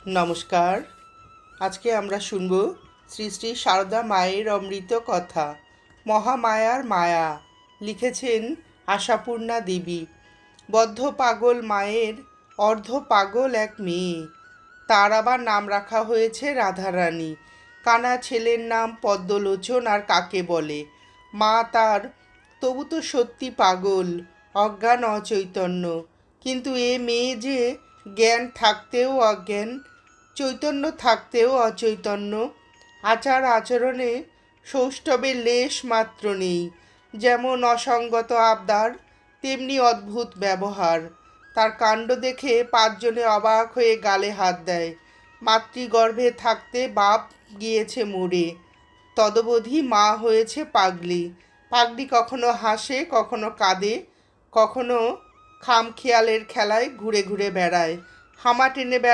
নমস্কার। আজকে আমরা শুনব শ্রী শ্রী সারদা মায়ের অমৃত কথা। মহামায়ার মায়া। লিখেছেন আশাপূর্ণা দেবী। বদ্ধ পাগল মায়ের অর্ধ পাগল এক মেয়ে, তার আবার নাম রাখা হয়েছে রাধারানী। কানা ছেলের নাম পদ্মলোচন আর কাকে বলে। মা তার তবু তো সত্যি পাগল, অজ্ঞান অচৈতন্য। কিন্তু এ মেয়ে যে জ্ঞান থাকতেও অজ্ঞান, চৈতন্য থাকতেও অচৈতন্য। আচার আচরণে সৌষ্ঠবের লেশ মাত্র নেই। যেমন অসঙ্গত আবদার, তেমনি অদ্ভুত ব্যবহার। তার কাণ্ড দেখে পাঁচজনে অবাক হয়ে গালে হাত দেয়। মাতৃগর্ভে থাকতে বাপ গিয়েছে মরে, তদবধি মা হয়েছে পাগলি। পাগলি কখনো হাসে, কখনো কাঁদে, কখনো খামখেয়ালের খেলায় ঘুরে ঘুরে বেড়ায়, হামা টেনে